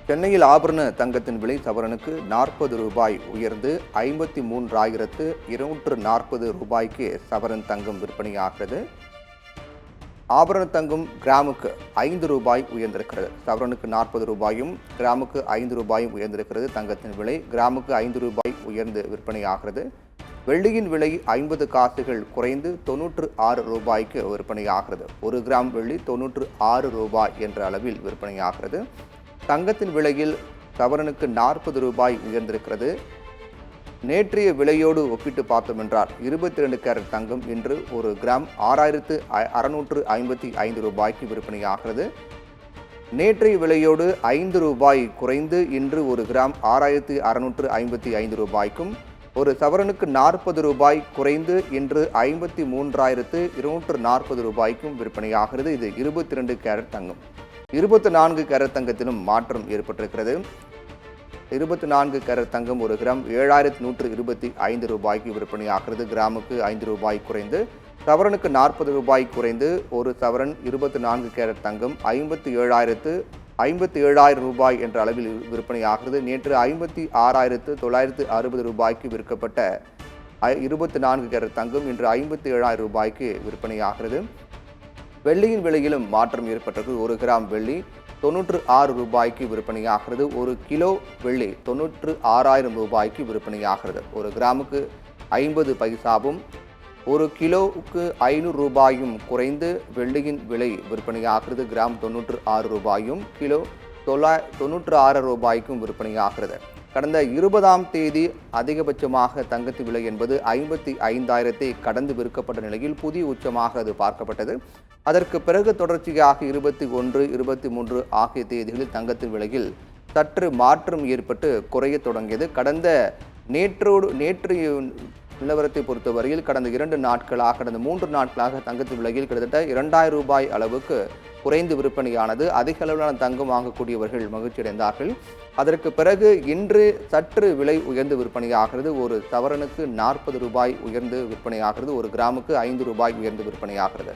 சென்னையில் ஆபரண தங்கத்தின் விலை சவரனுக்கு 40 ரூபாய் உயர்ந்து 53,240 ரூபாய்க்கு சவரன் தங்கம் விற்பனையாகிறது. ஆபரண தங்கம் கிராமுக்கு 5 ரூபாய் உயர்ந்திருக்கிறது. சவரனுக்கு 40 ரூபாயும் கிராமுக்கு 5 ரூபாயும் உயர்ந்திருக்கிறது. தங்கத்தின் விலை கிராமுக்கு 5 ரூபாய் உயர்ந்து விற்பனையாகிறது. வெள்ளியின் விலை 50 காசுகள் குறைந்து 96 ரூபாய்க்கு விற்பனையாகிறது. 1 கிராம் வெள்ளி 96 ரூபாய் என்ற அளவில் விற்பனையாகிறது. தங்கத்தின் விலையில் சவரனுக்கு 40 ரூபாய் உயர்ந்திருக்கிறது. நேற்றைய விலையோடு ஒப்பிட்டு பார்த்தோம் என்றால் 22 கேரட் தங்கம் இன்று 1 கிராம் 6,655 ரூபாய்க்கு விற்பனையாகிறது. நேற்றைய விலையோடு 5 ரூபாய் குறைந்து இன்று 1 கிராம் 6,655 ரூபாய்க்கும், ஒரு சவரனுக்கு 40 ரூபாய் குறைந்து இன்று 53,240 ரூபாய்க்கும் விற்பனையாகிறது. இது 22 கேரட் தங்கம். 24 கேரட் தங்கத்திலும் மாற்றம் ஏற்பட்டிருக்கிறது. 24 கேரட் தங்கம் 1 கிராம் 7,125 ரூபாய்க்கு விற்பனையாகிறது. கிராமுக்கு 5 ரூபாய் குறைந்து சவரனுக்கு 40 ரூபாய் குறைந்து ஒரு சவரன் 24 கேரட் தங்கம் 57,000 ரூபாய் என்ற அளவில் விற்பனையாகிறது. நேற்று 56,960 ரூபாய்க்கு விற்கப்பட்ட 24 கேரட் தங்கம் இன்று 57,000 ரூபாய்க்கு விற்பனையாகிறது. வெள்ளியின் விலையிலும் மாற்றம் ஏற்பட்டது. 1 கிராம் வெள்ளி 96 ரூபாய்க்கு விற்பனையாகிறது. 1 கிலோ வெள்ளி 96,000 ரூபாய்க்கு விற்பனையாகிறது. 1 கிராமுக்கு 50 பைசாவும் 1 கிலோவுக்கு 500 ரூபாயும் குறைந்து வெள்ளியின் விலை விற்பனையாகிறது. கிராம் 96 ரூபாயும் கிலோ 96 ரூபாய்க்கும் விற்பனையாகிறது. கடந்த 20ஆம் தேதி அதிகபட்சமாக தங்கத்தின் விலை என்பது 55,000 கடந்து விற்கப்பட்ட நிலையில் புதிய உச்சமாக அது பார்க்கப்பட்டது. அதற்கு பிறகு தொடர்ச்சியாக 21, 23 ஆகிய தேதிகளில் தங்கத்தின் விலையில் சற்று மாற்றம் ஏற்பட்டு குறைய தொடங்கியது. நேற்றைய நிலவரத்தை பொறுத்தவரையில் கடந்த 3 நாட்களாக தங்கத்தின் விலையில் கிட்டத்தட்ட 2,000 ரூபாய் அளவுக்கு குறைந்து விற்பனையானது. அதிக அளவிலான தங்கம் வாங்கக்கூடியவர்கள் மகிழ்ச்சி அடைந்தார்கள். அதற்கு பிறகு இன்று சற்று விலை உயர்ந்து விற்பனையாகிறது. ஒரு சவரனுக்கு 40 ரூபாய் உயர்ந்து விற்பனையாகிறது. 1 கிராமுக்கு 5 ரூபாய் உயர்ந்து விற்பனையாகிறது.